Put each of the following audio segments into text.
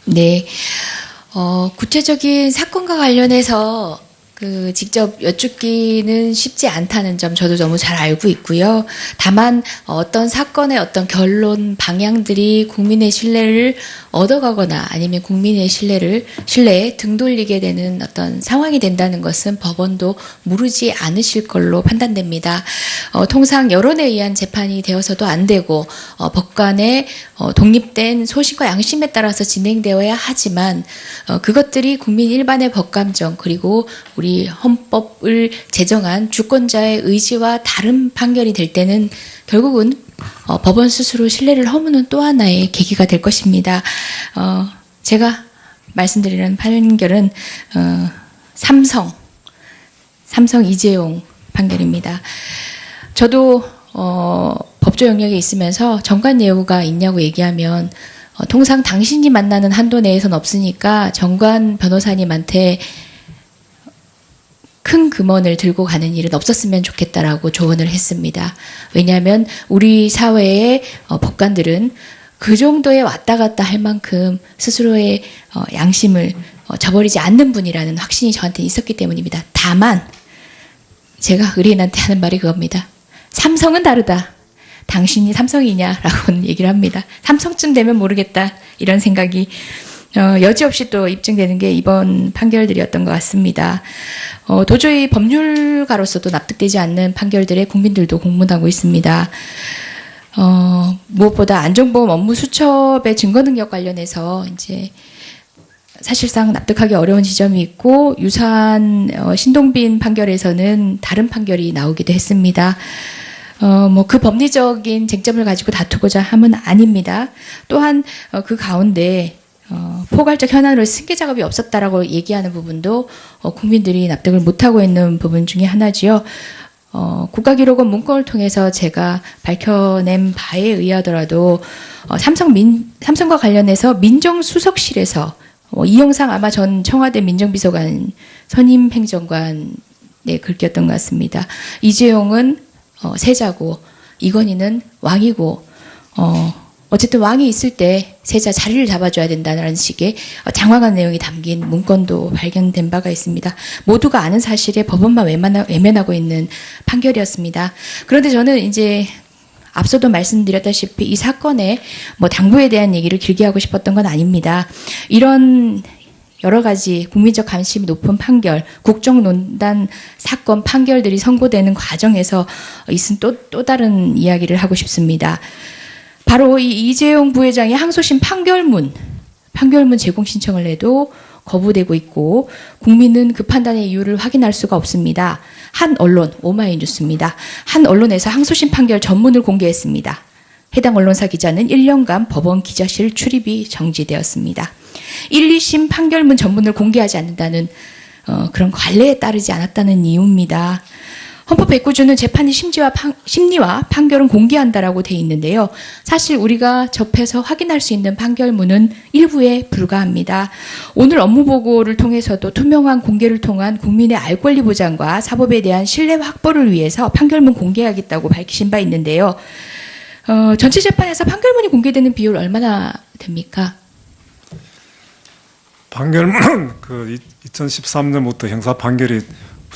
네. 구체적인 사건과 관련해서 직접 여쭙기는 쉽지 않다는 점 저도 너무 잘 알고 있고요. 다만 어떤 사건의 어떤 결론 방향들이 국민의 신뢰를 얻어가거나 아니면 국민의 신뢰에 등 돌리게 되는 어떤 상황이 된다는 것은 법원도 모르지 않으실 걸로 판단됩니다. 통상 여론에 의한 재판이 되어서도 안 되고 법관의 독립된 소신과 양심에 따라서 진행되어야 하지만 그것들이 국민 일반의 법감정 그리고 우리 헌법을 제정한 주권자의 의지와 다른 판결이 될 때는 결국은 법원 스스로 신뢰를 허무는 또 하나의 계기가 될 것입니다. 제가 말씀드리는 판결은 삼성 이재용 판결입니다. 저도 법조 영역에 있으면서 정관 예우가 있냐고 얘기하면 통상 당신이 만나는 한도 내에서는 없으니까 정관 변호사님한테 큰 금원을 들고 가는 일은 없었으면 좋겠다라고 조언을 했습니다. 왜냐하면 우리 사회의 법관들은 그 정도에 왔다 갔다 할 만큼 스스로의 양심을 저버리지 않는 분이라는 확신이 저한테 있었기 때문입니다. 다만 제가 의뢰인한테 하는 말이 그겁니다. 삼성은 다르다. 당신이 삼성이냐라고 얘기를 합니다. 삼성쯤 되면 모르겠다 이런 생각이 여지없이 또 입증되는 게 이번 판결들이었던 것 같습니다. 도저히 법률가로서도 납득되지 않는 판결들에 국민들도 공분하고 있습니다. 무엇보다 안전보험 업무 수첩의 증거 능력 관련해서 이제 사실상 납득하기 어려운 지점이 있고 유사한 신동빈 판결에서는 다른 판결이 나오기도 했습니다. 그 법리적인 쟁점을 가지고 다투고자 함은 아닙니다. 또한 그 가운데 포괄적 현안으로 승계 작업이 없었다라고 얘기하는 부분도 국민들이 납득을 못하고 있는 부분 중에 하나지요. 국가기록원 문건을 통해서 제가 밝혀낸 바에 의하더라도 삼성과 관련해서 민정수석실에서 이 영상 아마 전 청와대 민정비서관 선임 행정관에 글귀였던 것 같습니다. 이재용은 세자고 이건희는 왕이고 어쨌든 왕이 있을 때 세자 자리를 잡아줘야 된다는 식의 장황한 내용이 담긴 문건도 발견된 바가 있습니다. 모두가 아는 사실에 법원만 외면하고 있는 판결이었습니다. 그런데 저는 이제 앞서도 말씀드렸다시피 이 사건의 당부에 대한 얘기를 길게 하고 싶었던 건 아닙니다. 이런 여러 가지 국민적 관심이 높은 판결, 국정농단 사건 판결들이 선고되는 과정에서 있은 또 다른 이야기를 하고 싶습니다. 바로 이 이재용 부회장이 항소심 판결문 제공 신청을 해도 거부되고 있고 국민은 그 판단의 이유를 확인할 수가 없습니다. 한 언론, 오마이뉴스입니다. 한 언론에서 항소심 판결 전문을 공개했습니다. 해당 언론사 기자는 1년간 법원 기자실 출입이 정지되었습니다. 1, 2심 판결문 전문을 공개하지 않는다는 그런 관례에 따르지 않았다는 이유입니다. 헌법 109조는 재판의 심리와 판결은 공개한다라고 되어 있는데요. 사실 우리가 접해서 확인할 수 있는 판결문은 일부에 불과합니다. 오늘 업무보고를 통해서도 투명한 공개를 통한 국민의 알 권리 보장과 사법에 대한 신뢰 확보를 위해서 판결문 공개하겠다고 밝히신 바 있는데요. 전체 재판에서 판결문이 공개되는 비율 얼마나 됩니까? 판결문 2013년부터 형사 판결이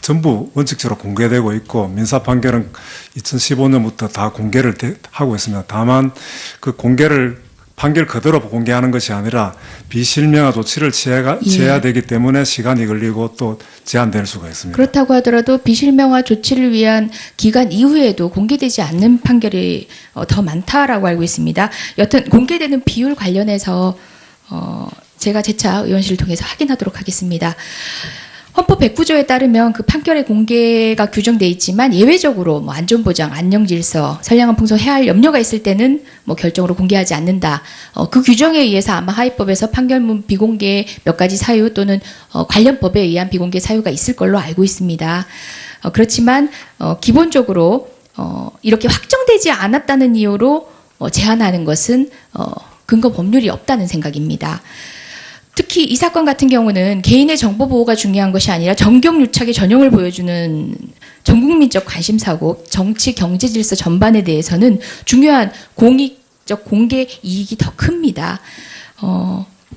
전부 원칙적으로 공개되고 있고 민사 판결은 2015년부터 다 공개를 하고 있습니다. 다만 그 판결 그대로 공개하는 것이 아니라 비실명화 조치를 취해야 되기 때문에 시간이 걸리고 또 제한될 수가 있습니다. 그렇다고 하더라도 비실명화 조치를 위한 기간 이후에도 공개되지 않는 판결이 더 많다라고 알고 있습니다. 여튼 공개되는 비율 관련해서 제가 재차 의원실을 통해서 확인하도록 하겠습니다. 헌법 109조에 따르면 그 판결의 공개가 규정돼 있지만 예외적으로 안전보장, 안녕질서, 선량한 풍속 해할 염려가 있을 때는 결정으로 공개하지 않는다. 그 규정에 의해서 아마 하위법에서 판결문 비공개 몇 가지 사유 또는 관련 법에 의한 비공개 사유가 있을 걸로 알고 있습니다. 그렇지만 기본적으로 이렇게 확정되지 않았다는 이유로 제한하는 것은 근거 법률이 없다는 생각입니다. 특히 이 사건 같은 경우는 개인의 정보 보호가 중요한 것이 아니라 정경유착의 전형을 보여주는 전국민적 관심사고 정치, 경제 질서 전반에 대해서는 중요한 공익적 공개 이익이 더 큽니다.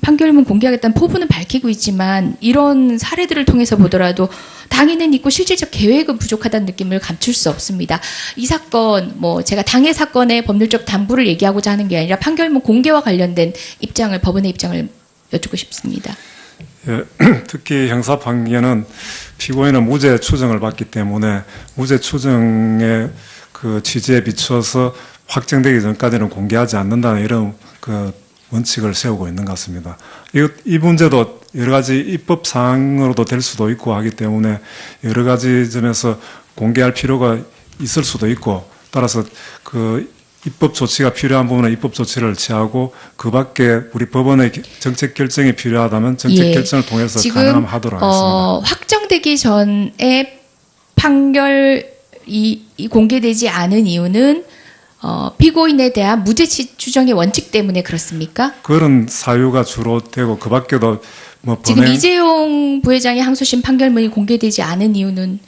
판결문 공개하겠다는 포부는 밝히고 있지만 이런 사례들을 통해서 보더라도 당에는 있고 실질적 계획은 부족하다는 느낌을 감출 수 없습니다. 이 사건, 제가 당해 사건의 법률적 담부를 얘기하고자 하는 게 아니라 판결문 공개와 관련된 입장을, 법원의 입장을 여쭙고 싶습니다. 예, 특히 형사 판결은 피고인은 무죄 추정을 받기 때문에 무죄 추정의 그 취지에 비춰서 확정되기 전까지는 공개하지 않는다는 이런 그 원칙을 세우고 있는 것 같습니다. 이 문제도 여러 가지 입법 사항으로도 될 수도 있고 하기 때문에 여러 가지 점에서 공개할 필요가 있을 수도 있고, 따라서 그 입법 조치가 필요한 부분은 입법 조치를 취하고 그 밖에 우리 법원의 정책 결정이 필요하다면 정책 결정을 통해서 가능하면 하도록 하겠습니다. 확정되기 전에 판결이 공개되지 않은 이유는 피고인에 대한 무죄 추정의 원칙 때문에 그렇습니까? 그런 사유가 주로 되고 그 밖에도 지금 이재용 부회장의 항소심 판결문이 공개되지 않은 이유는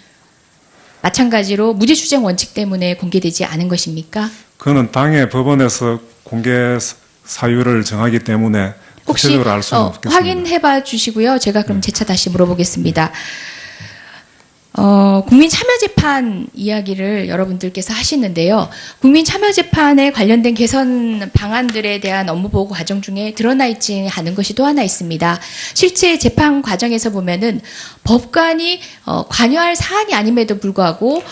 마찬가지로 무죄 추정 원칙 때문에 공개되지 않은 것입니까? 그거는 당의 법원에서 공개 사유를 정하기 때문에 혹시 구체적으로 알 수는 없겠습니다. 확인해봐 주시고요. 제가 그럼 재차 다시 물어보겠습니다. 국민참여재판 이야기를 여러분들께서 하시는데요. 국민참여재판에 관련된 개선 방안들에 대한 업무보고 과정 중에 드러나 있지 않은 것이 또 하나 있습니다. 실제 재판 과정에서 보면은 법관이 관여할 사안이 아님에도 불구하고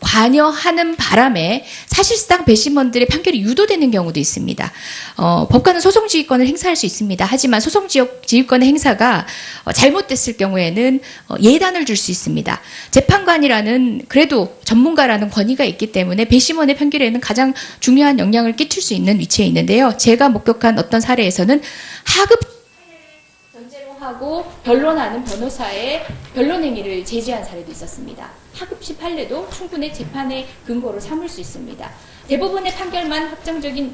관여하는 바람에 사실상 배심원들의 판결이 유도되는 경우도 있습니다. 법관은 소송지휘권을 행사할 수 있습니다. 하지만 소송지휘권의 행사가 잘못됐을 경우에는 예단을 줄 수 있습니다. 재판관이라는 그래도 전문가라는 권위가 있기 때문에 배심원의 판결에는 가장 중요한 영향을 끼칠 수 있는 위치에 있는데요. 제가 목격한 어떤 사례에서는 하급 전제로 하고 변론하는 변호사의 변론 행위를 제지한 사례도 있었습니다. 하급시 판례도 충분히 재판의 근거로 삼을 수 있습니다. 대법원의 판결만 확정적이긴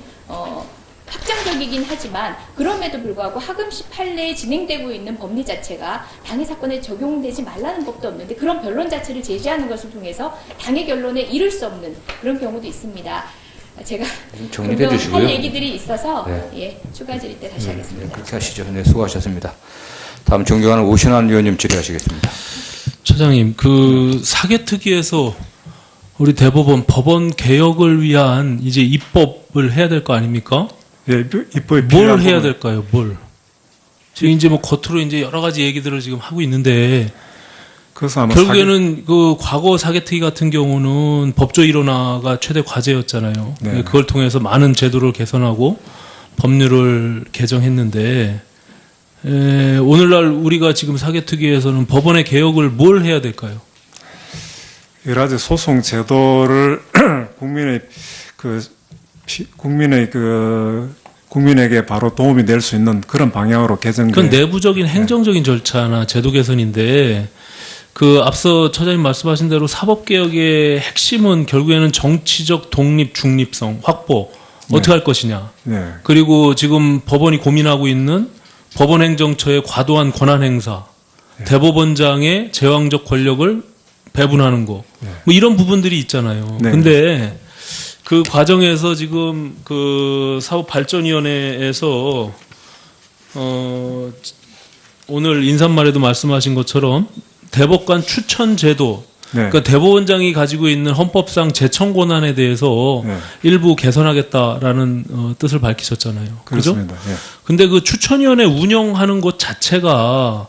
하지만 그럼에도 불구하고 하급시 판례에 진행되고 있는 법리 자체가 당해 사건에 적용되지 말라는 법도 없는데 그런 변론 자체를 제지하는 것을 통해서 당해 결론에 이를 수 없는 그런 경우도 있습니다. 제가 정리해 주시고요. 할 얘기들이 있어서 네. 추가 질의 때 다시 하겠습니다. 네, 그렇게 하시죠. 네, 수고하셨습니다. 다음 존경하는 오신환 의원님 질의하시겠습니다. 처장님, 그 사개특위에서 우리 대법원 법원 개혁을 위한 이제 입법을 해야 될 거 아닙니까? 예, 입법이 뭘 필요한 해야 부분. 될까요? 뭘? 지금 이제 겉으로 이제 여러 가지 얘기들을 지금 하고 있는데 그래서 아마 결국에는 그 과거 사개특위 같은 경우는 법조 일원화가 최대 과제였잖아요. 네. 그걸 통해서 많은 제도를 개선하고 법률을 개정했는데 오늘날 우리가 지금 사개특위에서는 법원의 개혁을 뭘 해야 될까요? 여러 가지 소송 제도를 국민에게 바로 도움이 될 수 있는 그런 방향으로 개정돼. 그건 내부적인 행정적인 절차나 제도 개선인데 그 앞서 처장님 말씀하신 대로 사법개혁의 핵심은 결국에는 정치적 독립, 중립성 확보 어떻게 할 것이냐. 네. 그리고 지금 법원이 고민하고 있는 법원행정처의 과도한 권한 행사, 대법원장의 제왕적 권력을 배분하는 거, 뭐 이런 부분들이 있잖아요. 네. 근데 그 과정에서 지금 그 사법발전위원회에서 오늘 인사말에도 말씀하신 것처럼 대법관 추천 제도, 네. 그러니까 대법원장이 가지고 있는 헌법상 제청 권한에 대해서 네. 일부 개선하겠다라는 뜻을 밝히셨잖아요. 그죠? 그렇습니다. 예. 근데 그 추천위원회 운영하는 것 자체가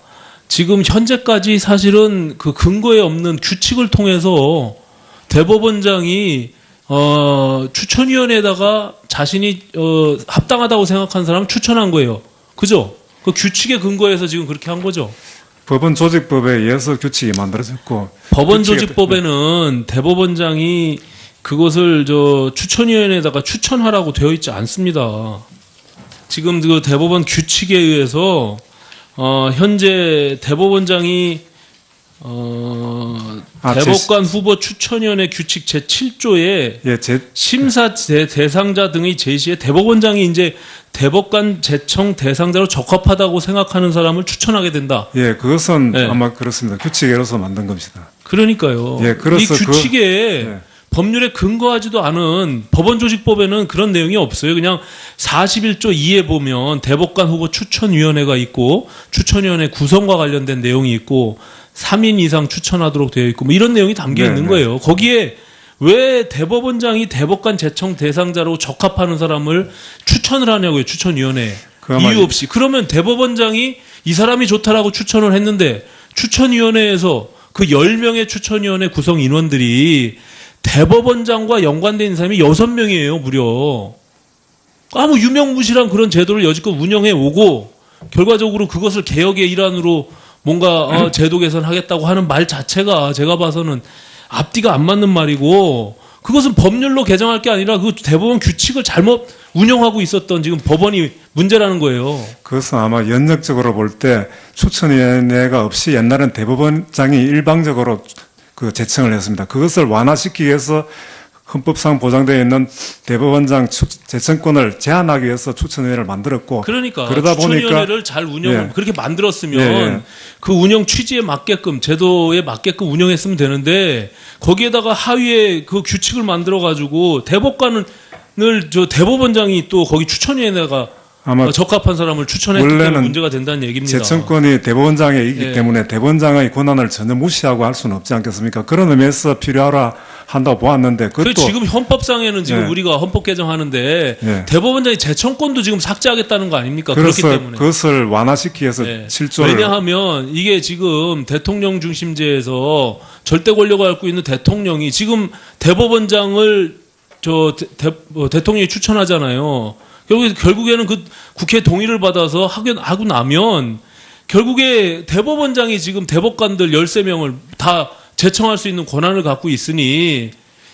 지금 현재까지 사실은 그 근거에 없는 규칙을 통해서 대법원장이 추천위원회에다가 자신이 합당하다고 생각한 사람을 추천한 거예요. 그죠? 그 규칙의 근거에서 지금 그렇게 한 거죠. 법원 조직법에 의해서 규칙이 만들어졌고 법원 규칙에- 조직법에는 대법원장이 그것을 추천위원회에다가 추천하라고 되어 있지 않습니다. 지금 그 대법원 규칙에 의해서 현재 대법원장이 대법관 후보 추천위원회 규칙 제7조에 예, 심사 대상자 등의 제시에 대법원장이 이제 대법관 제청 대상자로 적합하다고 생각하는 사람을 추천하게 된다. 예, 그것은 네. 아마 그렇습니다. 규칙에서 만든 겁니다. 그러니까요. 예, 그래서 이 규칙에 예. 법률에 근거하지도 않은 법원조직법에는 그런 내용이 없어요. 그냥 41조 2에 보면 대법관 후보 추천위원회가 있고 추천위원회 구성과 관련된 내용이 있고 3인 이상 추천하도록 되어 있고 뭐 이런 내용이 담겨 네, 있는 네. 거예요. 거기에 왜 대법원장이 대법관 제청 대상자로 적합하는 사람을 추천을 하냐고요. 추천위원회에. 그야말로- 이유 없이. 그러면 대법원장이 이 사람이 좋다라고 추천을 했는데 추천위원회에서 그 10명의 추천위원회 구성 인원들이 대법원장과 연관된 사람이 6명이에요, 무려. 아무 유명무실한 그런 제도를 여지껏 운영해 오고 결과적으로 그것을 개혁의 일환으로 뭔가 제도 개선하겠다고 하는 말 자체가 제가 봐서는 앞뒤가 안 맞는 말이고 그것은 법률로 개정할 게 아니라 그 대법원 규칙을 잘못 운영하고 있었던 지금 법원이 문제라는 거예요. 그것은 아마 연역적으로 볼 때 추천위원회가 없이 옛날엔 대법원장이 일방적으로 그 제청을 했습니다. 그것을 완화시키기 위해서 헌법상 보장되어 있는 대법원장 제청권을 제한하기 위해서 추천위원회를 만들었고 그러니까 그러다 추천위원회를 잘 운영을 예. 그렇게 만들었으면 예. 그 운영 취지에 맞게끔 제도에 맞게끔 운영했으면 되는데 거기에다가 하위에 그 규칙을 만들어 가지고 대법관을 저 대법원장이 또 거기 추천위원회가 아마 적합한 사람을 추천했기 때문에 원래는 문제가 된다는 얘기입니다. 제청권이 대법원장에 있기 예. 때문에 대법원장의 권한을 전혀 무시하고 할 수는 없지 않겠습니까? 그런 의미에서 필요하라 한다고 보았는데 그 그것도 지금 헌법상에는 지금 예. 우리가 헌법 개정하는데 예. 대법원장의 제청권도 지금 삭제하겠다는 거 아닙니까? 그렇기 그래서 때문에. 그것을 완화시키기 위해서 예. 7조를 왜냐하면 이게 지금 대통령 중심제에서 절대 권력을 갖고 있는 대통령이 지금 대법원장을 대통령이 추천하잖아요. 결국에는 그 국회 동의를 받아서 하고 나면 결국에 대법원장이 지금 대법관들 13명을 다 제청할 수 있는 권한을 갖고 있으니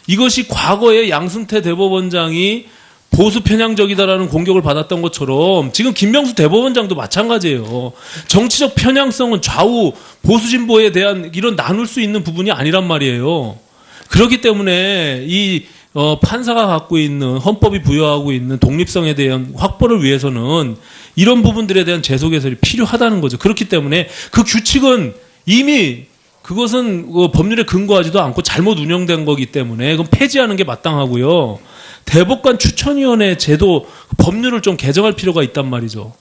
이것이 과거에 양승태 대법원장이 보수 편향적이다라는 공격을 받았던 것처럼 지금 김명수 대법원장도 마찬가지예요. 정치적 편향성은 좌우 보수 진보에 대한 이런 나눌 수 있는 부분이 아니란 말이에요. 그렇기 때문에 이 판사가 갖고 있는 헌법이 부여하고 있는 독립성에 대한 확보를 위해서는 이런 부분들에 대한 제도 개선이 필요하다는 거죠. 그렇기 때문에 그 규칙은 이미 그것은 법률에 근거하지도 않고 잘못 운영된 거기 때문에 그건 폐지하는 게 마땅하고요. 대법관 추천위원회 제도 법률을 좀 개정할 필요가 있단 말이죠.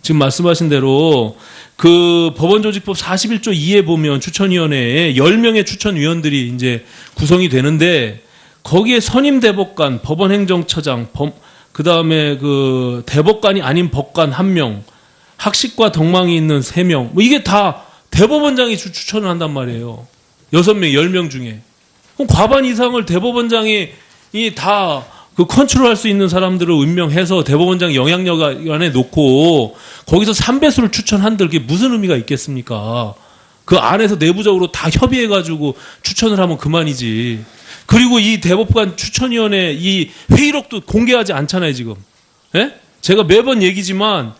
지금 말씀하신 대로 그 법원조직법 41조 2에 보면 추천위원회에 10명의 추천위원들이 이제 구성이 되는데 거기에 선임 대법관, 법원행정처장, 그 다음에 그 대법관이 아닌 법관 1명, 학식과 덕망이 있는 3명, 뭐 이게 다 대법원장이 추천을 한단 말이에요. 6명, 10명 중에. 그럼 과반 이상을 대법원장이 다 그 컨트롤할 수 있는 사람들을 임명해서 대법원장 영향력 안에 놓고 거기서 3배수를 추천한들 그게 무슨 의미가 있겠습니까? 그 안에서 내부적으로 다 협의해가지고 추천을 하면 그만이지. 그리고 이 대법관 추천위원회 이 회의록도 공개하지 않잖아요, 지금. 예? 제가 매번 얘기지만,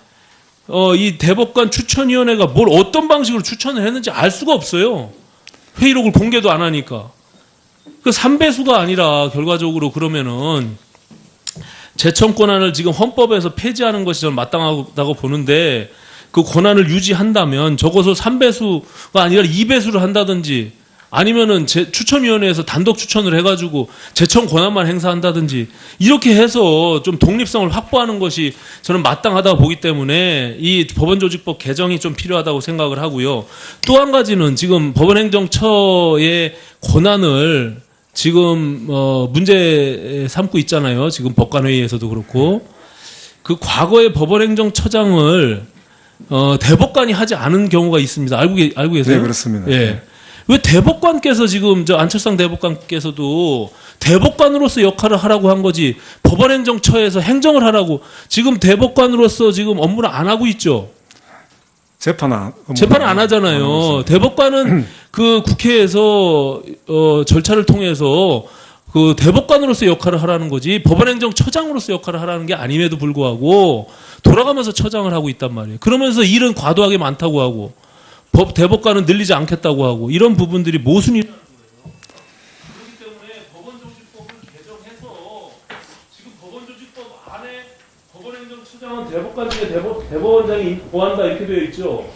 이 대법관 추천위원회가 뭘 어떤 방식으로 추천을 했는지 알 수가 없어요. 회의록을 공개도 안 하니까. 그 3배수가 아니라 결과적으로 그러면은 제청 권한을 지금 헌법에서 폐지하는 것이 저는 마땅하다고 보는데 그 권한을 유지한다면 적어서 3배수가 아니라 2배수를 한다든지 아니면은 추천위원회에서 단독 추천을 해가지고 제청 권한만 행사한다든지 이렇게 해서 좀 독립성을 확보하는 것이 저는 마땅하다고 보기 때문에 이 법원조직법 개정이 좀 필요하다고 생각을 하고요. 또 한 가지는 지금 법원행정처의 권한을 지금 문제 삼고 있잖아요. 지금 법관회의에서도 그렇고 그 과거의 법원행정처장을 대법관이 하지 않은 경우가 있습니다. 알고 계세요? 네, 그렇습니다. 예. 왜 대법관께서 지금 안철상 대법관께서도 대법관으로서 역할을 하라고 한 거지 법원행정처에서 행정을 하라고 지금 대법관으로서 지금 업무를 안 하고 있죠. 재판을 안 하잖아요. 대법관은 그 국회에서 절차를 통해서 그 대법관으로서 역할을 하라는 거지 법원행정처장으로서 역할을 하라는 게 아님에도 불구하고 돌아가면서 처장을 하고 있단 말이에요. 그러면서 일은 과도하게 많다고 하고 대법관은 늘리지 않겠다고 하고 이런 부분들이 모순이라는 거예요. 그렇기 때문에 법원조직법을 개정해서 지금 법원조직법 안에 법원행정처장은 대법관 중에 대법원장이 보한다 이렇게 되어 있죠.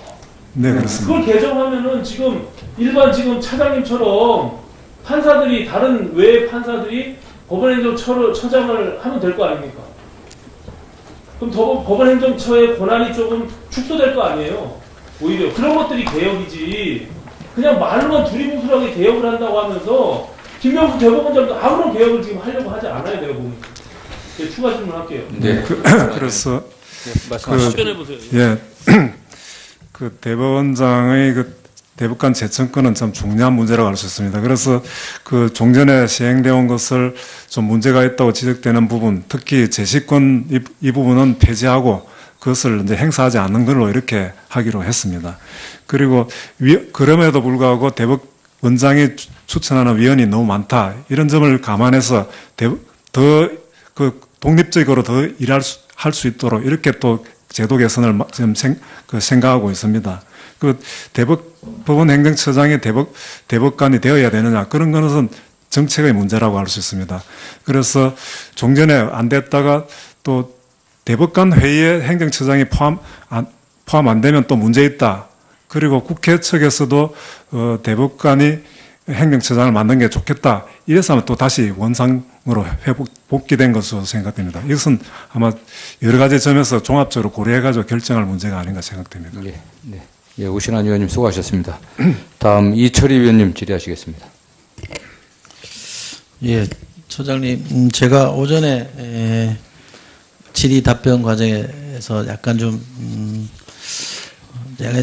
네, 그렇습니다. 그걸 개정하면은 지금 일반 지금 차장님처럼 판사들이 다른 외 판사들이 법원행정처장을 하면 될 거 아닙니까? 그럼 법원행정처의 권한이 조금 축소될 거 아니에요? 오히려 그런 것들이 개혁이지. 그냥 말로만 두리뭉술하게 개혁을 한다고 하면서 김명수 대법원장도 아무런 개혁을 지금 하려고 하지 않아요, 내가 보니까. 네, 추가 질문할게요. 네. 그래서 말씀하시죠. 답변해 보세요. 예, 그 대법원장의 그 대법관 재청권은 참 중요한 문제라고 할 수 있습니다. 그래서 그 종전에 시행되어 온 것을 좀 문제가 있다고 지적되는 부분, 특히 재시권 이 부분은 폐지하고 그것을 이제 행사하지 않는 걸로 이렇게 하기로 했습니다. 그리고 그럼에도 불구하고 대법원장이 추천하는 위원이 너무 많다, 이런 점을 감안해서 더 그 독립적으로 더 할 수 있도록 이렇게 또 제도 개선을 지금 생각하고 있습니다. 그 법원 행정처장이 대법관이 되어야 되느냐, 그런 것은 정책의 문제라고 할 수 있습니다. 그래서 종전에 안 됐다가 또 대법관 회의에 행정처장이 포함 안 되면 또 문제 있다. 그리고 국회 측에서도 대법관이 행정처장을 만든 게 좋겠다. 이래서 하면 또 다시 원상으로 복귀된 것으로 생각됩니다. 이것은 아마 여러 가지 점에서 종합적으로 고려해가지고 결정할 문제가 아닌가 생각됩니다. 예, 네. 예, 오신환 의원님 수고하셨습니다. 다음 이철희 의원님 질의하시겠습니다. 예, 처장님, 제가 오전에 질의 답변 과정에서 약간 좀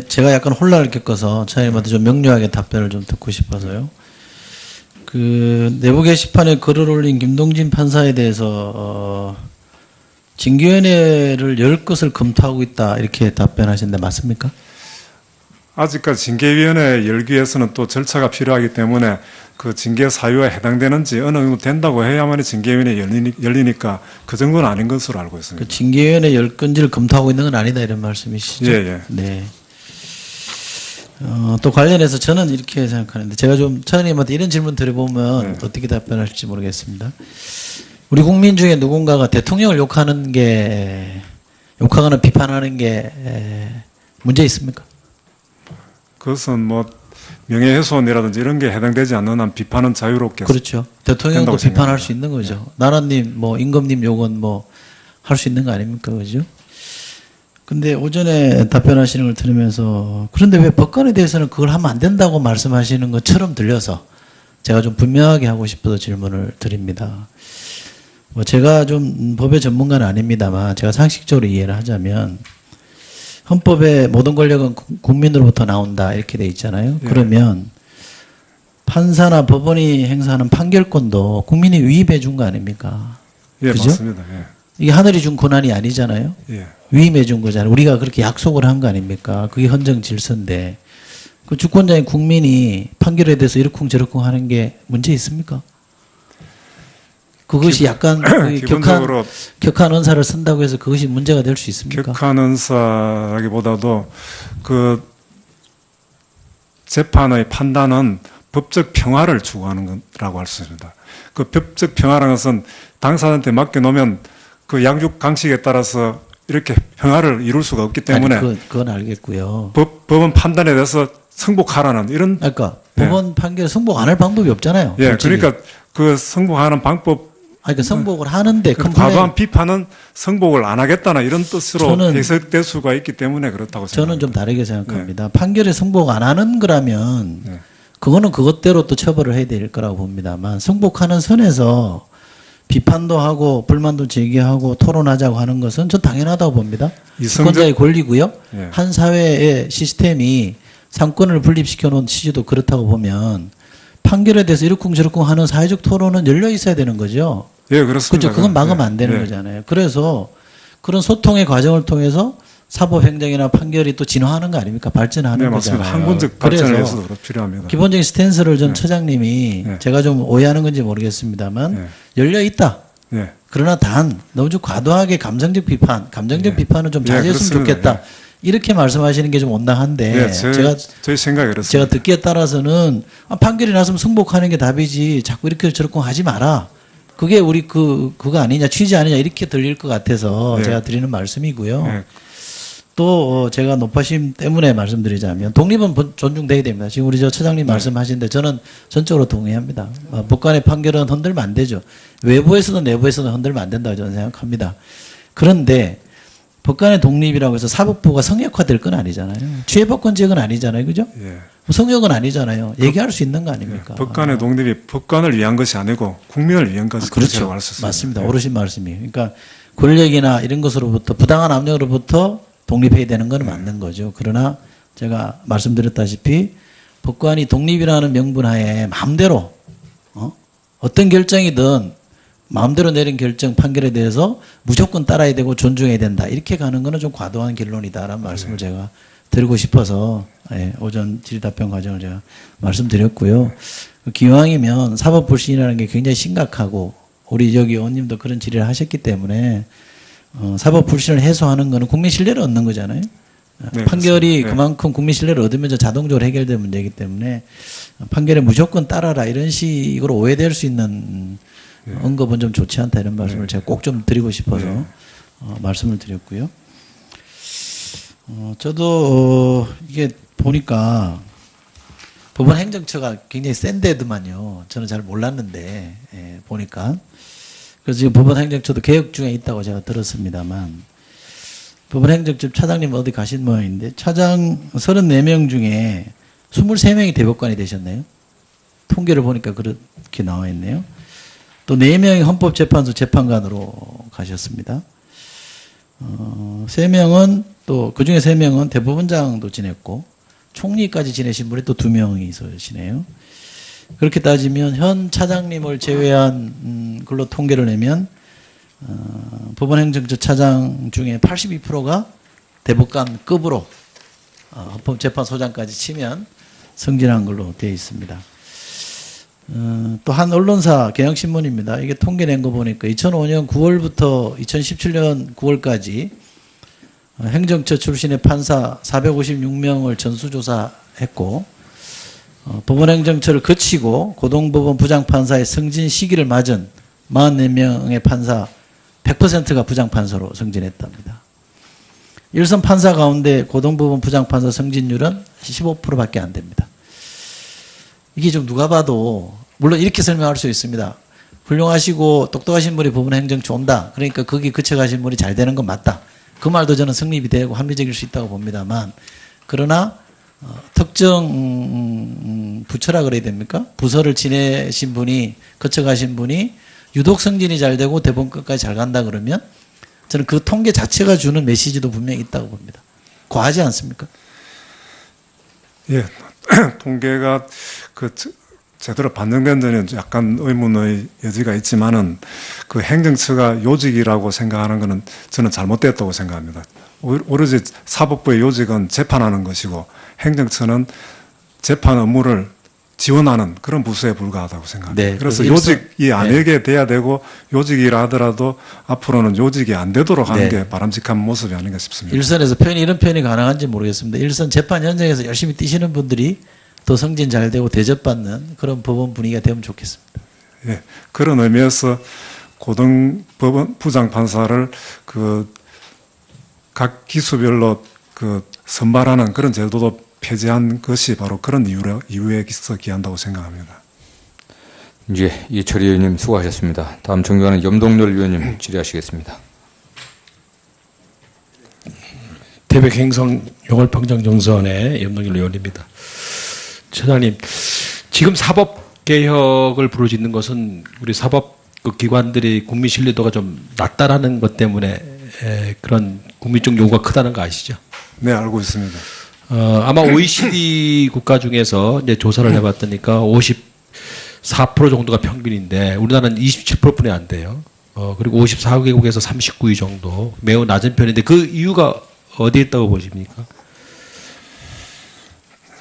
제가 약간 혼란을 겪어서 처장님한테 좀 명료하게 답변을 좀 듣고 싶어서요. 그 내부 게시판에 글을 올린 김동진 판사에 대해서 징계위원회를 열 것을 검토하고 있다, 이렇게 답변하셨는데 맞습니까? 아직까지 징계위원회 열기 위해서는 또 절차가 필요하기 때문에 그 징계 사유에 해당되는지 어느 정도 된다고 해야만이 징계위원회 열리니까 그 정도는 아닌 것으로 알고 있습니다. 그 징계위원회 열 건지를 검토하고 있는 건 아니다, 이런 말씀이시죠? 예, 예. 네. 또 관련해서 저는 이렇게 생각하는데, 제가 좀 차장님한테 이런 질문 드려보면 네. 어떻게 답변하실지 모르겠습니다. 우리 국민 중에 누군가가 대통령을 욕하거나 비판하는 게 문제 있습니까? 그것은 뭐 명예훼손이라든지 이런 게 해당되지 않는 한 비판은 자유롭게 그렇죠. 대통령도 된다고 비판할 생각합니다. 수 있는 거죠. 나라님, 뭐 임금님 욕은 뭐 할 수 있는 거 아닙니까, 그죠? 근데 오전에 답변하시는 걸 들으면서, 그런데 왜 법관에 대해서는 그걸 하면 안 된다고 말씀하시는 것처럼 들려서 제가 좀 분명하게 하고 싶어서 질문을 드립니다. 뭐 제가 좀 법의 전문가는 아닙니다만 제가 상식적으로 이해를 하자면, 헌법에 모든 권력은 국민으로부터 나온다, 이렇게 돼 있잖아요. 예. 그러면 판사나 법원이 행사하는 판결권도 국민이 위임해 준 거 아닙니까? 예, 그죠? 맞습니다. 예. 이게 하늘이 준 권한이 아니잖아요. 예. 위임해 준 거잖아요. 우리가 그렇게 약속을 한 거 아닙니까? 그게 헌정 질서인데, 그 주권자인 국민이 판결에 대해서 이러쿵저러쿵 하는 게 문제 있습니까? 그것이 약간 그 기본적으로 격한 언사를 쓴다고 해서 그것이 문제가 될 수 있습니까? 격한 언사라기보다도 그 재판의 판단은 법적 평화를 추구하는 거라고 할 수 있습니다. 그 법적 평화라는 것은 당사자한테 맡겨놓으면 그 양육 강식에 따라서 이렇게 평화를 이룰 수가 없기 때문에 아니, 그건 알겠고요. 법원 판단에 대해서 승복하라는 이런 그러니까 예. 법원 판결 승복 안 할 방법이 없잖아요. 예, 솔직히. 그러니까 그 승복하는 방법 그러니까 승복을 하는데 그 컴플레인, 과도한 비판은 승복을 안 하겠다는 이런 뜻으로 저는- 해석될 수가 있기 때문에 그렇다고 생각합니다. 저는 좀 다르게 생각합니다. 판결에 승복 안 하는 거라면 네. 그거는 그것대로 또 처벌을 해야 될 거라고 봅니다만, 승복하는 선에서 비판도 하고 불만도 제기하고 토론하자고 하는 것은 전 당연하다고 봅니다. 주권자의 권리고요. 예. 한 사회의 시스템이 상권을 분립시켜 놓은 취지도 그렇다고 보면 판결에 대해서 이러쿵저러쿵 하는 사회적 토론은 열려 있어야 되는 거죠. 예, 그렇습니다. 그렇죠. 그건 막으면 안 되는 예. 거잖아요. 그래서 그런 소통의 과정을 통해서 사법행정이나 판결이 또 진화하는 거 아닙니까? 발전하는 네, 거잖아요. 맞습니다. 항문적 발전을 그래서 위해서도 필요합니다. 기본적인 스탠스를 전 네. 처장님이 네. 제가 좀 오해하는 건지 모르겠습니다만 네. 열려 있다. 예. 그러나 단 너무 좀 과도하게 감정적 비판은 좀 예, 자제했으면 그렇습니다. 좋겠다. 이렇게 말씀하시는 게 좀 온당한데, 예, 저희 생각이 그렇습니다. 제가 듣기에 따라서는 판결이 났으면 승복하는 게 답이지 자꾸 이렇게 저렇게 하지 마라. 그게 우리 그거 아니냐, 취지 아니냐, 이렇게 들릴 것 같아서 예. 제가 드리는 말씀이고요. 예. 또 제가 높아심 때문에 말씀드리자면 독립은 존중돼야 됩니다. 지금 우리 저 처장님 말씀하시는데 저는 전적으로 동의합니다. 법관의 판결은 흔들면 안 되죠. 외부에서도 내부에서도 흔들면 안 된다고 저는 생각합니다. 그런데 법관의 독립이라고 해서 사법부가 성역화될 건 아니잖아요. 취해법권제는 아니잖아요. 그죠? 예. 성역은 아니잖아요. 얘기할 수 있는 거 아닙니까? 법관의 독립이 법관을 위한 것이 아니고 국민을 위한 것이라고 그렇죠. 할 수 있습니다. 맞습니다. 예. 오르신 말씀이. 그러니까 권력이나 이런 것으로부터 부당한 압력으로부터 독립해야 되는 건 맞는 거죠. 그러나 제가 말씀드렸다시피 법관이 독립이라는 명분 하에 마음대로 어떤 결정이든 마음대로 내린 결정 판결에 대해서 무조건 따라야 되고 존중해야 된다. 이렇게 가는 거는 좀 과도한 결론이다라는 말씀을 제가 드리고 싶어서 오전 질의답변 과정을 제가 말씀드렸고요. 기왕이면 사법 불신이라는 게 굉장히 심각하고 우리 여기 의원님도 그런 질의를 하셨기 때문에 사법 불신을 해소하는 거는 국민 신뢰를 얻는 거잖아요. 네, 판결이 그렇습니다. 그만큼 국민 신뢰를 얻으면서 자동적으로 해결될 문제이기 때문에 판결에 무조건 따라라 이런 식으로 오해될 수 있는 언급은 좀 좋지 않다 이런 말씀을 제가 꼭 좀 드리고 싶어서 말씀을 드렸고요. 저도 이게 보니까 법원 행정처가 굉장히 센 데더만요. 저는 잘 몰랐는데 보니까 그래서 지금 법원 행정처도 개혁 중에 있다고 제가 들었습니다만 법원 행정처 차장님 어디 가신 모양인데 차장 34명 중에 23명이 대법관이 되셨네요. 통계를 보니까 그렇게 나와 있네요. 또 4명이 헌법재판소 재판관으로 가셨습니다. 3명은 또 그중에 3명은 대법원장도 지냈고 총리까지 지내신 분이 또 2명이 있으시네요. 그렇게 따지면 현 차장님을 제외한 걸로 통계를 내면 법원행정처 차장 중에 82%가 대법관급으로 헌법재판소장까지 치면 승진한 걸로 되어 있습니다. 또 한 언론사 경향신문입니다. 이게 통계 낸 거 보니까 2005년 9월부터 2017년 9월까지 행정처 출신의 판사 456명을 전수조사했고 법원행정처를 거치고 고등법원 부장판사의 승진 시기를 맞은 44명의 판사 100%가 부장판사로 승진했답니다. 일선 판사 가운데 고등법원 부장판사 승진율은 15%밖에 안 됩니다. 이게 좀 누가 봐도 물론 이렇게 설명할 수 있습니다. 훌륭하시고 똑똑하신 분이 법원행정처 온다. 그러니까 거기 그쳐가신 분이 잘 되는 건 맞다. 그 말도 저는 성립이 되고 합리적일 수 있다고 봅니다만 그러나 특정 부처라 그래야 됩니까? 부서를 지내신 분이 거쳐가신 분이 유독 승진이 잘 되고 대법원까지 잘 간다 그러면 저는 그 통계 자체가 주는 메시지도 분명히 있다고 봅니다. 과하지 않습니까? 예, 통계가 제대로 반영된 데는 약간 의문의 여지가 있지만은 그 행정처가 요직이라고 생각하는 것은 저는 잘못됐다고 생각합니다. 오로지 사법부의 요직은 재판하는 것이고 행정처는 재판 업무를 지원하는 그런 부서에 불과하다고 생각합니다. 네, 그래서 그래서 요직이 아니게 돼야 되고 요직이라 하더라도 앞으로는 요직이 안 되도록 하는 게 바람직한 모습이 아닌가 싶습니다. 일선에서 이런 표현이 가능한지 모르겠습니다. 일선 재판 현장에서 열심히 뛰시는 분들이 더 승진 잘 되고 대접받는 그런 법원 분위기가 되면 좋겠습니다. 예, 그런 의미에서 고등법원 부장판사를 각 기수별로 선발하는 그런 제도도 폐지한 것이 바로 그런 이유에서 기한다고 생각합니다. 이제 이철희 의원님 수고하셨습니다. 다음 존경하는 염동열 의원님 질의하시겠습니다. 태백 행성 용월평창정선의 염동열 의원입니다. 처장님, 지금 사법개혁을 부르짖는 것은 우리 사법 기관들이 국민 신뢰도가 좀 낮다라는 것 때문에 그런 국민적 요구가 크다는 거 아시죠? 네, 알고 있습니다. 아마 OECD 국가 중에서 이제 조사를 해봤더니까 54% 정도가 평균인데 우리나라는 27%뿐이 안 돼요. 그리고 54개국에서 39위 정도 매우 낮은 편인데 그 이유가 어디에 있다고 보십니까?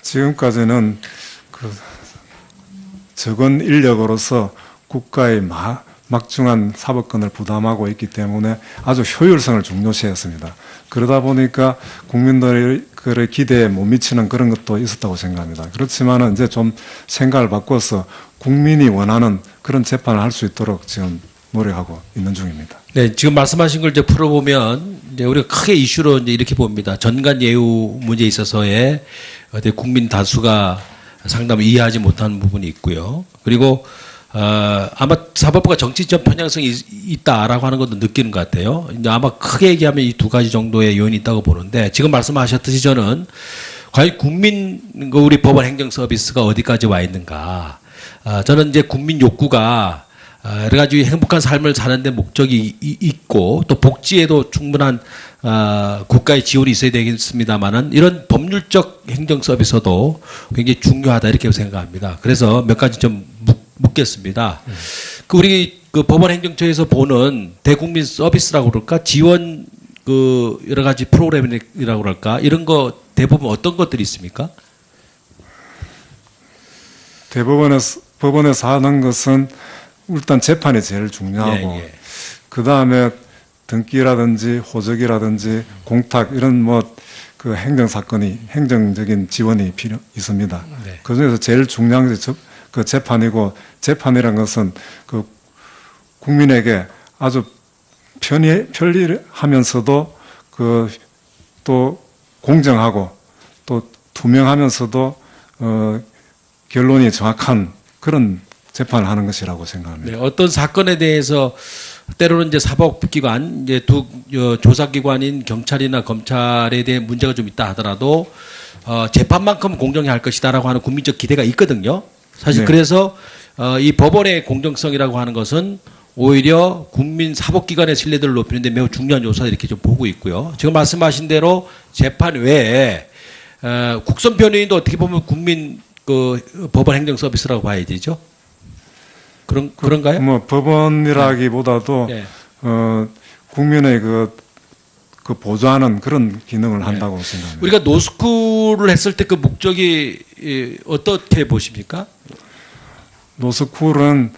지금까지는 적은 인력으로서 국가의 막중한 사법권을 부담하고 있기 때문에 아주 효율성을 중요시했습니다. 그러다 보니까 국민들의 기대에 못 미치는 그런 것도 있었다고 생각합니다. 그렇지만 이제 좀 생각을 바꿔서 국민이 원하는 그런 재판을 할 수 있도록 지금 노력하고 있는 중입니다. 네, 지금 말씀하신 걸 이제 풀어보면 이제 우리가 크게 이슈로 이제 이렇게 봅니다. 전관 예우 문제에 있어서의 어떤 국민 다수가 상당히 이해하지 못하는 부분이 있고요. 그리고 아마 사법부가 정치적 편향성이 있다라고 하는 것도 느끼는 것 같아요. 이제 아마 크게 얘기하면 이 두 가지 정도의 요인이 있다고 보는데 지금 말씀하셨듯이 저는 과연 우리 법원 행정 서비스가 어디까지 와 있는가. 저는 이제 국민 욕구가 여러 가지 행복한 삶을 사는데 목적이 있고 또 복지에도 충분한 국가의 지원이 있어야 되겠습니다만은 이런 법률적 행정 서비스도 굉장히 중요하다 이렇게 생각합니다. 그래서 몇 가지 좀 묻겠습니다. 우리 법원 행정처에서 보는 대국민 서비스라고 그럴까 지원 여러 가지 프로그램이라고 그럴까 이런 거 대부분 어떤 것들이 있습니까? 법원에서 하는 것은 일단 재판이 제일 중요하고 예, 예. 그 다음에 등기라든지 호적이라든지 공탁 이런 그 행정적인 지원이 있습니다. 네. 그 중에서 제일 중요한 게 그 재판이고 재판이란 것은 그 국민에게 아주 편리하면서도 또 공정하고 또 투명하면서도 결론이 정확한 그런 재판을 하는 것이라고 생각합니다. 네, 어떤 사건에 대해서 때로는 이제 사법기관, 이제 조사기관인 경찰이나 검찰에 대한 문제가 좀 있다 하더라도 재판만큼 공정히 할 것이다라고 하는 국민적 기대가 있거든요. 사실 네. 그래서 이 법원의 공정성이라고 하는 것은 오히려 국민 사법기관의 신뢰도를 높이는 데 매우 중요한 요소다 이렇게 좀 보고 있고요. 지금 말씀하신 대로 재판 외에 국선 변호인도 어떻게 보면 국민 법원 행정 서비스라고 봐야 되죠. 그런가요? 법원이라기보다도 네. 국민의 그 보좌하는 그런 기능을 한다고 생각합니다. 우리가 노스쿨을 했을 때 그 목적이 어떻게 보십니까? 노스쿨은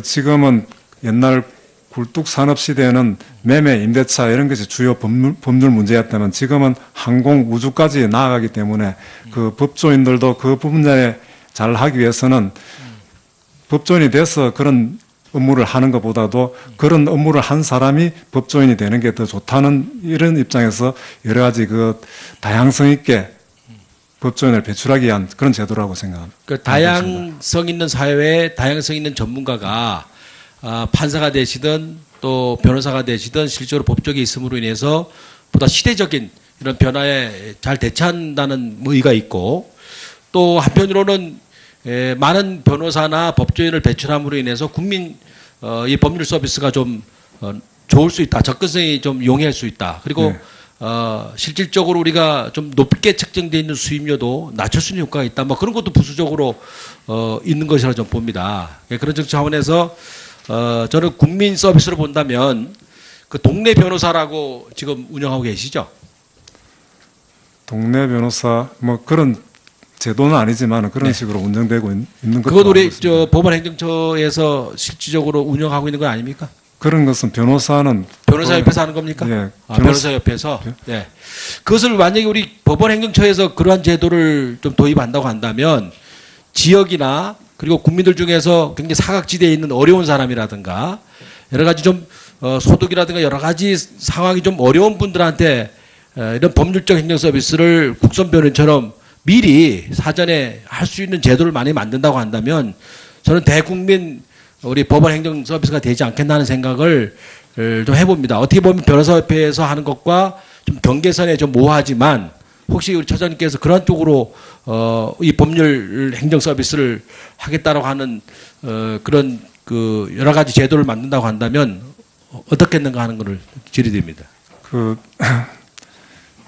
지금은 옛날 굴뚝 산업 시대에는 매매, 임대차 이런 것이 주요 법률 문제였다면 지금은 항공, 우주까지 나아가기 때문에 그 법조인들도 그 분야에 잘 하기 위해서는 법조인이 돼서 그런 업무를 하는 것보다도 그런 업무를 한 사람이 법조인이 되는 게 더 좋다는 이런 입장에서 여러 가지 다양성 있게 법조인을 배출하기 위한 그런 제도라고 생각합니다. 그 다양성 있는 사회에 다양성 있는 전문가가 판사가 되시든 또 변호사가 되시든 실제로 법조계에 있음으로 인해서 보다 시대적인 이런 변화에 잘 대처한다는 의의가 있고 또 한편으로는 많은 변호사나 법조인을 배출함으로 인해서 국민 이 법률 서비스가 좀 좋을 수 있다. 접근성이 좀 용이할 수 있다. 그리고 네. 실질적으로 우리가 좀 높게 책정되어 있는 수임료도 낮출 수 있는 효과가 있다. 그런 것도 부수적으로 있는 것이라 좀 봅니다. 그런 차원에서 저는 국민 서비스로 본다면 그 동네 변호사라고 지금 운영하고 계시죠? 동네 변호사 그런 제도는 아니지만 그런 네. 식으로 운영되고 있는 것도 그것 우리 알고 있습니다. 법원 행정처에서 실질적으로 운영하고 있는 건 아닙니까? 그런 것은 변호사는 변호사협회에서 하는 겁니까? 예, 변호사협회에서. 네. 그것을 만약에 우리 법원 행정처에서 그러한 제도를 좀 도입한다고 한다면 지역이나 그리고 국민들 중에서 굉장히 사각지대에 있는 어려운 사람이라든가 여러 가지 좀 소득이라든가 여러 가지 상황이 좀 어려운 분들한테 이런 법률적 행정 서비스를 국선 변호인처럼 미리 사전에 할 수 있는 제도를 많이 만든다고 한다면 저는 대국민 우리 법원 행정 서비스가 되지 않겠나는 생각을 좀 해봅니다. 어떻게 보면 변호사협회에서 하는 것과 좀 경계선에 좀 모호하지만 혹시 우리 처장님께서 그런 쪽으로 이 법률 행정 서비스를 하겠다라고 하는 그런 여러 가지 제도를 만든다고 한다면 어떻겠는가 하는 것을 질의드립니다.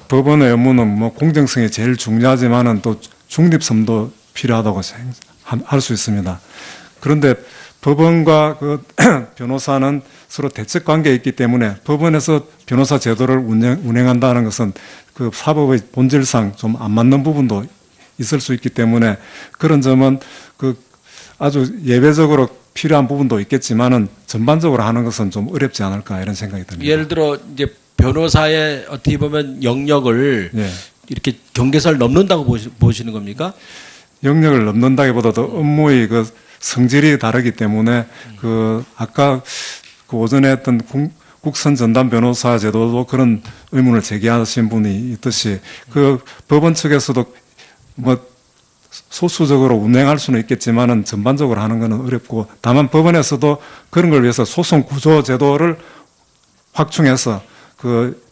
법원의 업무는 공정성이 제일 중요하지만은 또 중립성도 필요하다고 할 수 있습니다. 그런데 법원과 변호사는 서로 대척 관계에 있기 때문에 법원에서 변호사 제도를 운행한다는 것은 그 사법의 본질상 좀 안 맞는 부분도 있을 수 있기 때문에 그런 점은 아주 예외적으로 필요한 부분도 있겠지만은 전반적으로 하는 것은 좀 어렵지 않을까 이런 생각이 듭니다. 예를 들어 이제 변호사의 어떻게 보면 영역을 예. 이렇게 경계선을 넘는다고 보시는 겁니까? 영역을 넘는다기보다도 업무의 성질이 다르기 때문에 아까 오전에 했던 국선 전담 변호사 제도도 그런 의문을 제기하신 분이 있듯이 그 법원 측에서도 뭐 소수적으로 운행할 수는 있겠지만은 전반적으로 하는 것은 어렵고 다만 법원에서도 그런 걸 위해서 소송 구조 제도를 확충해서 그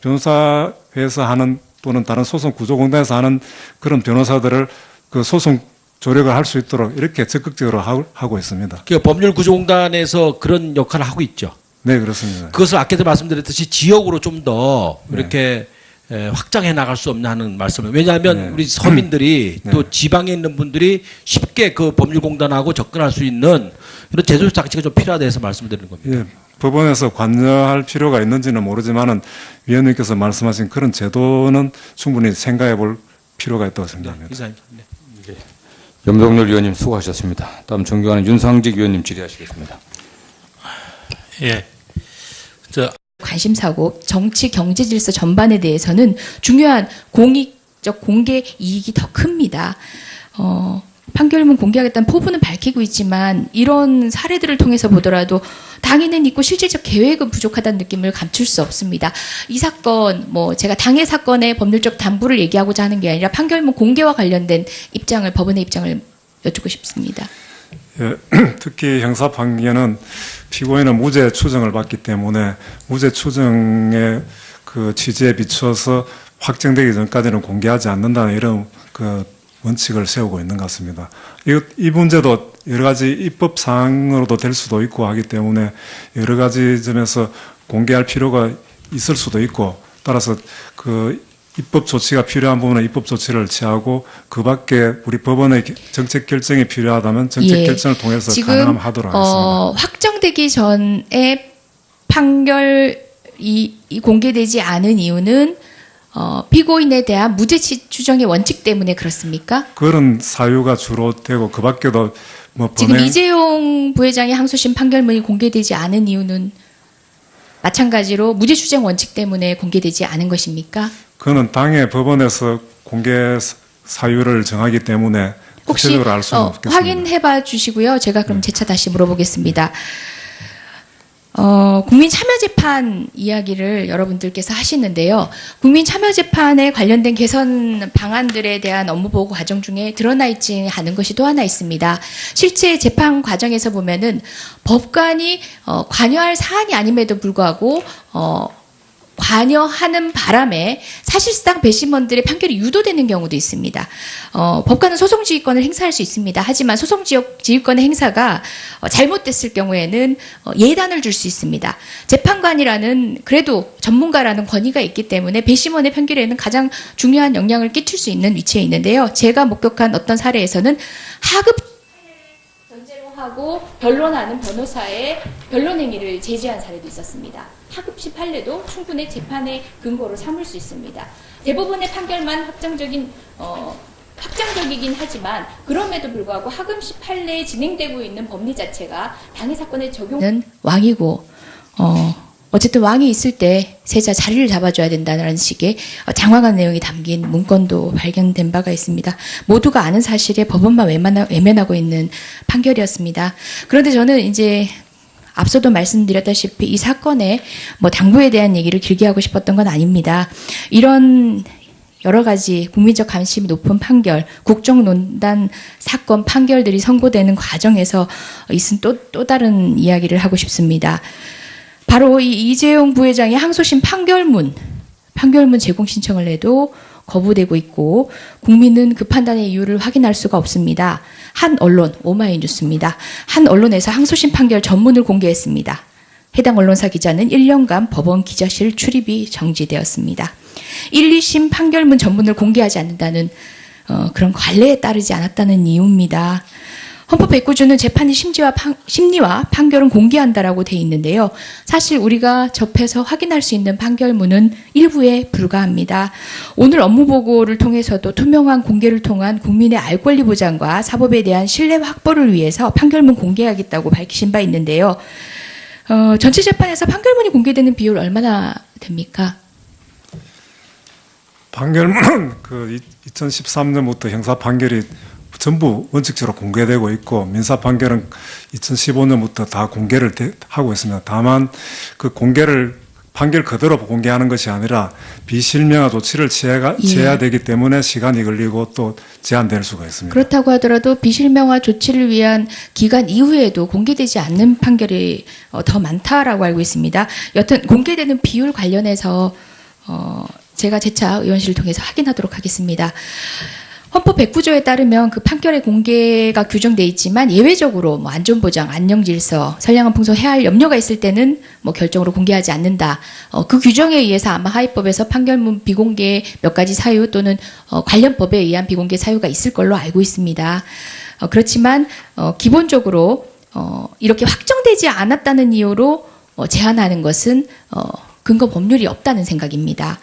변호사회에서 하는 또는 다른 소송 구조공단에서 하는 그런 변호사들을 그 소송 조력을 할 수 있도록 이렇게 적극적으로 하고 있습니다. 그 법률구조공단에서 그런 역할을 하고 있죠. 네, 그렇습니다. 그것을 아까도 말씀드렸듯이 지역으로 좀 더 이렇게 확장해 나갈 수 없나 하는 말씀을. 왜냐하면 네. 우리 서민들이 네. 또 지방에 있는 분들이 쉽게 그 법률공단하고 접근할 수 있는 이런 제도적 장치가 좀 필요하다 해서 말씀드리는 겁니다. 예, 법원에서 관여할 필요가 있는지는 모르지만은 위원님께서 말씀하신 그런 제도는 충분히 생각해 볼 필요가 있다고 생각합니다. 이사님. 네. 염동열 위원님 수고하셨습니다. 다음 존경하는 윤상직 위원님 질의하시겠습니다. 예. 자, 관심사고 정치 경제 질서 전반에 대해서는 중요한 공익적 공개 이익이 더 큽니다. 판결문 공개하겠다는 포부는 밝히고 있지만 이런 사례들을 통해서 보더라도 당위는 있고 실질적 계획은 부족하다는 느낌을 감출 수 없습니다. 이 사건, 제가 당해 사건의 법률적 담보를 얘기하고자 하는 게 아니라 판결문 공개와 관련된 입장을, 법원의 입장을 여쭙고 싶습니다. 예, 특히 형사 판결은 피고인은 무죄 추정을 받기 때문에 무죄 추정의 그 취지에 비춰서 확정되기 전까지는 공개하지 않는다는 이런 그 원칙을 세우고 있는 것 같습니다. 이 문제도 여러 가지 입법 사항으로도 될 수도 있고 하기 때문에 여러 가지 점에서 공개할 필요가 있을 수도 있고 따라서 그 입법 조치가 필요한 부분은 입법 조치를 취하고 그 밖에 우리 법원의 정책 결정이 필요하다면 정책 결정을 통해서 가능하면 하도록 하겠습니다. 확정되기 전에 판결이 공개되지 않은 이유는 피고인에 대한 무죄 추정의 원칙 때문에 그렇습니까? 그런 사유가 주로 되고 그 밖에도 지금 이재용 부회장의 항소심 판결문이 공개되지 않은 이유는 마찬가지로 무죄 추정 원칙 때문에 공개되지 않은 것입니까? 그거는 당의 법원에서 공개 사유를 정하기 때문에 혹시 구체적으로 알 수는 없겠습니다. 확인해봐 주시고요. 제가 그럼 재차 다시 물어보겠습니다. 국민참여재판 이야기를 여러분들께서 하시는데요. 국민참여재판에 관련된 개선 방안들에 대한 업무보고 과정 중에 드러나 있지 않은 것이 또 하나 있습니다. 실제 재판 과정에서 보면은 법관이 관여할 사안이 아님에도 불구하고 관여하는 바람에 사실상 배심원들의 판결이 유도되는 경우도 있습니다. 법관은 소송지휘권을 행사할 수 있습니다. 하지만 소송지휘권의 행사가 잘못됐을 경우에는 예단을 줄 수 있습니다. 재판관이라는 그래도 전문가라는 권위가 있기 때문에 배심원의 판결에는 가장 중요한 영향을 끼칠 수 있는 위치에 있는데요. 제가 목격한 어떤 사례에서는 하급 전제로 하고 변론하는 변호사의 변론 행위를 제지한 사례도 있었습니다. 하급시 판례도 충분히 재판의 근거로 삼을 수 있습니다. 대법원의 판결만 확정적이긴 하지만 그럼에도 불구하고 하급시 판례에 진행되고 있는 법리 자체가 당해 사건의 적용은 왕이고 어쨌든 왕이 있을 때 세자 자리를 잡아줘야 된다는 식의 장황한 내용이 담긴 문건도 발견된 바가 있습니다. 모두가 아는 사실에 법원만 외면하고 있는 판결이었습니다. 그런데 저는 이제 앞서도 말씀드렸다시피 이 사건의 당부에 대한 얘기를 길게 하고 싶었던 건 아닙니다. 이런 여러 가지 국민적 관심이 높은 판결, 국정농단 사건 판결들이 선고되는 과정에서 있은 또 다른 이야기를 하고 싶습니다. 바로 이 이재용 부회장의 항소심 판결문 제공 신청을 해도 거부되고 있고 국민은 그 판단의 이유를 확인할 수가 없습니다. 한 언론, 오마이뉴스입니다. 한 언론에서 항소심 판결 전문을 공개했습니다. 해당 언론사 기자는 1년간 법원 기자실 출입이 정지되었습니다. 1, 2심 판결문 전문을 공개하지 않는다는 그런 관례에 따르지 않았다는 이유입니다. 헌법 109조는 재판의 심리와 판결은 공개한다라고 돼 있는데요. 사실 우리가 접해서 확인할 수 있는 판결문은 일부에 불과합니다. 오늘 업무보고를 통해서도 투명한 공개를 통한 국민의 알 권리 보장과 사법에 대한 신뢰 확보를 위해서 판결문 공개하겠다고 밝히신 바 있는데요. 전체 재판에서 판결문이 공개되는 비율 얼마나 됩니까? 판결문은 2013년부터 형사 판결이 전부 원칙적으로 공개되고 있고 민사 판결은 2015년부터 다 공개를 하고 있습니다. 다만 그 공개를 판결 그대로 공개하는 것이 아니라 비실명화 조치를 취해야 되기 때문에 시간이 걸리고 또 제한될 수가 있습니다. 그렇다고 하더라도 비실명화 조치를 위한 기간 이후에도 공개되지 않는 판결이 더 많다라고 알고 있습니다. 여튼 공개되는 비율 관련해서 제가 재차 의원실을 통해서 확인하도록 하겠습니다. 헌법 109조에 따르면 그 판결의 공개가 규정돼 있지만 예외적으로 뭐 안전보장, 안녕질서, 선량한 풍속 해할 염려가 있을 때는 뭐 결정으로 공개하지 않는다. 그 규정에 의해서 아마 하위법에서 판결문 비공개 몇 가지 사유 또는 관련 법에 의한 비공개 사유가 있을 걸로 알고 있습니다. 그렇지만 기본적으로 이렇게 확정되지 않았다는 이유로 제한하는 것은 근거 법률이 없다는 생각입니다.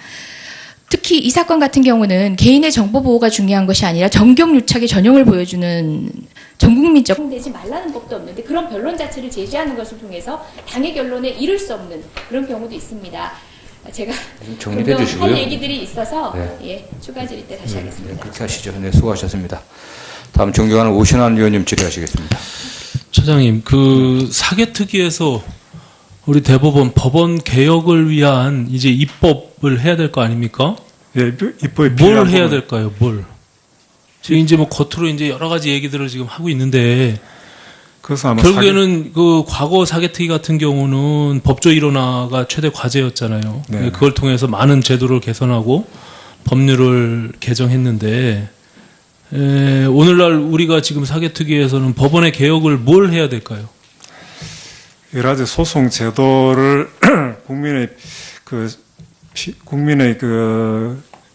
특히 이 사건 같은 경우는 개인의 정보 보호가 중요한 것이 아니라 정경유착의 전형을 보여주는 전국민적 되지 말라는 법도 없는데 그런 변론 자체를 제시하는 것을 통해서 당의 결론에 이를 수 없는 그런 경우도 있습니다. 제가 좀 정리해 주시고요. 할 얘기들이 있어서 네. 예, 추가 질의 때 다시 하겠습니다. 그렇게 하시죠. 네, 수고하셨습니다. 다음 존경하는 오신환 의원님 질의하시겠습니다. 처장님, 그 사개특위에서 우리 대법원 법원 개혁을 위한 이제 입법을 해야 될 거 아닙니까? 예, 입법에 뭘 필요한 해야 부분. 될까요? 뭘? 지금 이제 뭐 겉으로 이제 여러 가지 얘기들을 지금 하고 있는데 그래서 아마 결국에는 그 과거 사개특위 같은 경우는 법조 일원화가 최대 과제였잖아요. 네. 그걸 통해서 많은 제도를 개선하고 법률을 개정했는데 오늘날 우리가 지금 사개특위에서는 법원의 개혁을 뭘 해야 될까요? 여러 가지 소송 제도를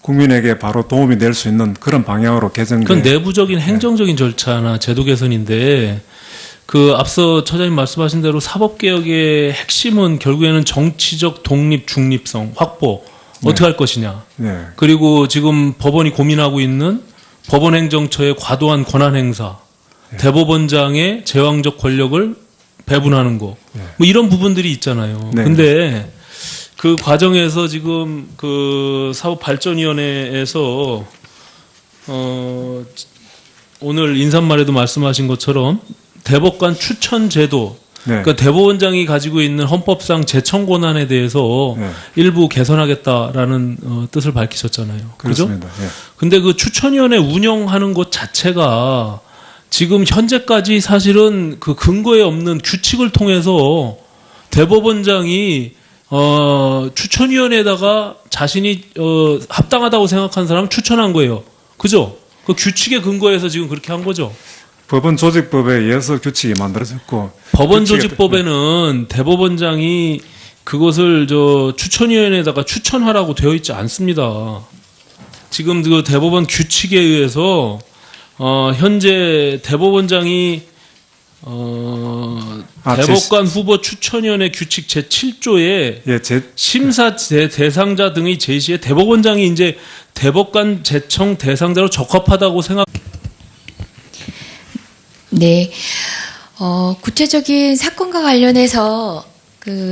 국민에게 바로 도움이 될 수 있는 그런 방향으로 개정된. 그건 내부적인 행정적인 절차나 제도 개선인데 그 앞서 처장님 말씀하신 대로 사법개혁의 핵심은 결국에는 정치적 독립, 중립성 확보 어떻게 할 것이냐. 네. 그리고 지금 법원이 고민하고 있는 법원행정처의 과도한 권한 행사, 대법원장의 제왕적 권력을 배분하는 거, 뭐 이런 부분들이 있잖아요. 네. 근데 그 과정에서 지금 그 사법발전위원회에서 오늘 인사말에도 말씀하신 것처럼 대법관 추천 제도, 네. 그러니까 대법원장이 가지고 있는 헌법상 제청 권한에 대해서 네. 일부 개선하겠다라는 뜻을 밝히셨잖아요. 그죠? 그렇습니다. 예. 근데 그 추천위원회 운영하는 것 자체가 지금 현재까지 사실은 그 근거에 없는 규칙을 통해서 대법원장이 추천위원회에다가 자신이 합당하다고 생각한 사람을 추천한 거예요. 그죠? 그 규칙의 근거에서 지금 그렇게 한 거죠. 법원 조직법에 의해서 규칙이 만들어졌고 법원조직법에는 대법원장이 그것을 추천위원회에다가 추천하라고 되어 있지 않습니다. 지금 그 대법원 규칙에 의해서 현재 대법원장이 대법관 후보 추천위원회 규칙 제7조에 예, 심사 대상자 등의 제시에 대법원장이 이제 대법관 제청 대상자로 적합하다고 생각. 네, 구체적인 사건과 관련해서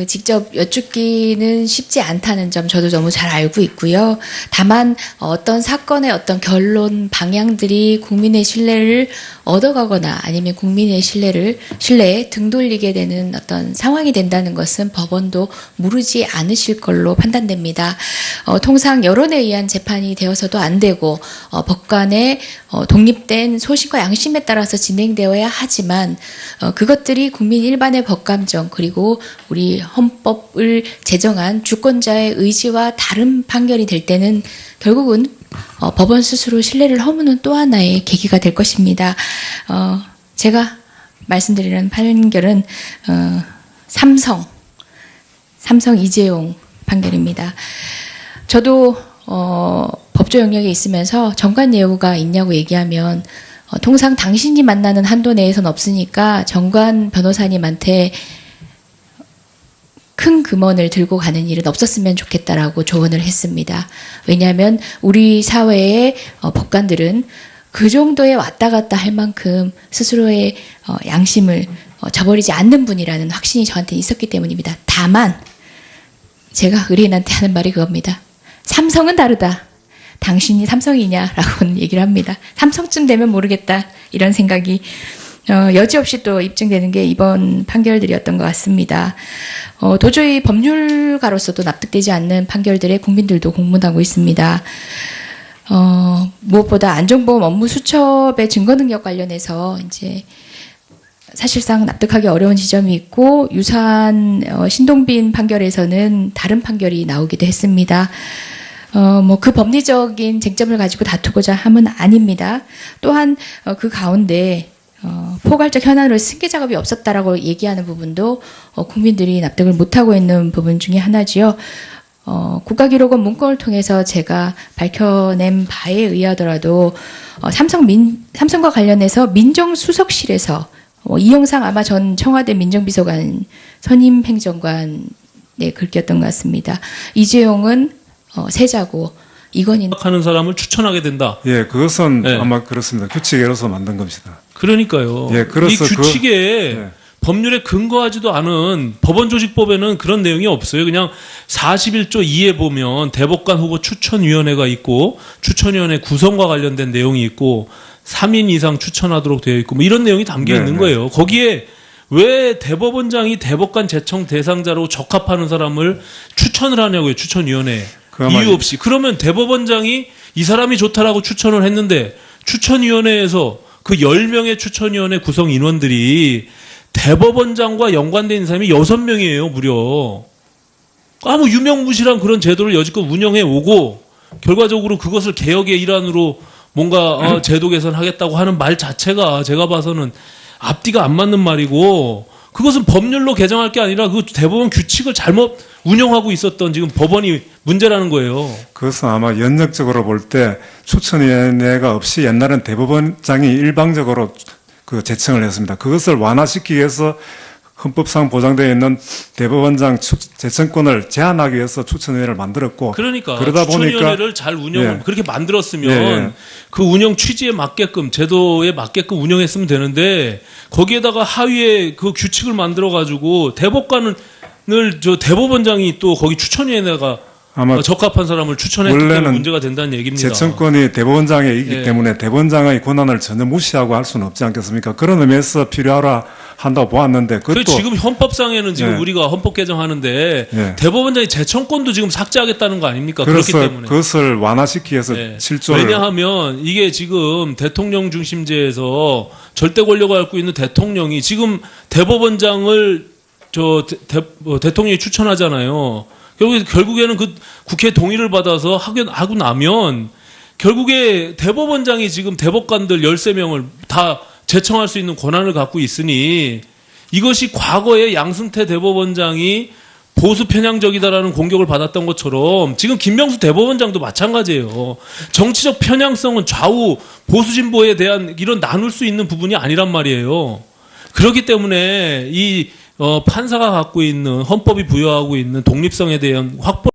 직접 여쭙기는 쉽지 않다는 점 저도 너무 잘 알고 있고요. 다만 어떤 사건의 어떤 결론 방향들이 국민의 신뢰를 얻어가거나 아니면 국민의 신뢰에 등 돌리게 되는 어떤 상황이 된다는 것은 법원도 모르지 않으실 걸로 판단됩니다. 통상 여론에 의한 재판이 되어서도 안 되고 법관의 독립된 소신과 양심에 따라서 진행되어야 하지만 그것들이 국민 일반의 법감정 그리고 우리 헌법을 제정한 주권자의 의지와 다른 판결이 될 때는 결국은 법원 스스로 신뢰를 허무는 또 하나의 계기가 될 것입니다. 제가 말씀드리는 판결은 삼성 이재용 판결입니다. 저도 법조 영역에 있으면서 정관 예우가 있냐고 얘기하면 통상 당신이 만나는 한도 내에선 없으니까 정관 변호사님한테 큰 금원을 들고 가는 일은 없었으면 좋겠다라고 조언을 했습니다. 왜냐하면 우리 사회의 법관들은 그 정도에 왔다 갔다 할 만큼 스스로의 양심을 저버리지 않는 분이라는 확신이 저한테 있었기 때문입니다. 다만 제가 의뢰인한테 하는 말이 그겁니다. 삼성은 다르다. 당신이 삼성이냐라고 얘기를 합니다. 삼성쯤 되면 모르겠다 이런 생각이 여지없이 또 입증되는 게 이번 판결들이었던 것 같습니다. 도저히 법률가로서도 납득되지 않는 판결들에 국민들도 공분하고 있습니다. 무엇보다 안전보험 업무 수첩의 증거 능력 관련해서 이제 사실상 납득하기 어려운 지점이 있고 유사한 신동빈 판결에서는 다른 판결이 나오기도 했습니다. 그 법리적인 쟁점을 가지고 다투고자 함은 아닙니다. 또한 그 가운데 포괄적 현안으로 승계 작업이 없었다라고 얘기하는 부분도 국민들이 납득을 못하고 있는 부분 중에 하나지요. 국가기록원 문건을 통해서 제가 밝혀낸 바에 의하더라도 삼성과 관련해서 민정수석실에서 이영상 아마 전 청와대 민정비서관 선임 행정관에 글귀었던 것 같습니다. 이재용은 세자고 이건희는 하는 사람을 추천하게 된다. 예, 그것은 네. 아마 그렇습니다. 규칙에서 만든 겁니다. 그러니까요. 예, 그래서 이 규칙에 예. 법률에 근거하지도 않은 법원조직법에는 그런 내용이 없어요. 그냥 41조 2에 보면 대법관 후보 추천위원회가 있고 추천위원회 구성과 관련된 내용이 있고 3인 이상 추천하도록 되어 있고 뭐 이런 내용이 담겨 네, 있는 네. 거예요. 거기에 왜 대법원장이 대법관 제청 대상자로 적합하는 사람을 추천을 하냐고요. 추천위원회에. 이유 없이. 그러면 대법원장이 이 사람이 좋다라고 추천을 했는데 추천위원회에서 그 10명의 추천위원회 구성 인원들이 대법원장과 연관된 사람이 6명이에요, 무려. 아무 유명무실한 그런 제도를 여지껏 운영해 오고 결과적으로 그것을 개혁의 일환으로 뭔가 제도 개선하겠다고 하는 말 자체가 제가 봐서는 앞뒤가 안 맞는 말이고 그것은 법률로 개정할 게 아니라 그 대법원 규칙을 잘못 운영하고 있었던 지금 법원이 문제라는 거예요. 그것은 아마 연역적으로 볼 때 추천위원회가 없이 옛날엔 대법원장이 일방적으로 그 제청을 했습니다. 그것을 완화시키기 위해서 헌법상 보장되어 있는 대법원장 제청권을 제한하기 위해서 추천위원회를 만들었고 그러니까 그러다 추천위원회를 보니까 잘 운영을 예. 그렇게 만들었으면 예. 그 운영 취지에 맞게끔 제도에 맞게끔 운영했으면 되는데 거기에다가 하위에 그 규칙을 만들어 가지고 대법관을 대법원장이 또 거기 추천위원회가 아마 적합한 사람을 추천했기 때문에 원래는 문제가 된다는 얘기입니다. 제청권이 대법원장에 있기 예. 때문에 대법원장의 권한을 전혀 무시하고 할 수는 없지 않겠습니까? 그런 의미에서 필요하라 한다고 보았는데 그 그것도 지금 헌법상에는 지금 예. 우리가 헌법 개정하는데 예. 대법원장의 제청권도 지금 삭제하겠다는 거 아닙니까? 그렇기 그래서 때문에. 그것을 완화시키기 위해서 네. 7조를 왜냐하면 이게 지금 대통령 중심제에서 절대 권력을 갖고 있는 대통령이 지금 대법원장을 대통령이 추천하잖아요. 결국에는 그 국회 동의를 받아서 하고 나면 결국에 대법원장이 지금 대법관들 13명을 다 제청할 수 있는 권한을 갖고 있으니 이것이 과거에 양승태 대법원장이 보수 편향적이다라는 공격을 받았던 것처럼 지금 김명수 대법원장도 마찬가지예요. 정치적 편향성은 좌우 보수 진보에 대한 이런 나눌 수 있는 부분이 아니란 말이에요. 그렇기 때문에 이 판사가 갖고 있는 헌법이 부여하고 있는 독립성에 대한 확보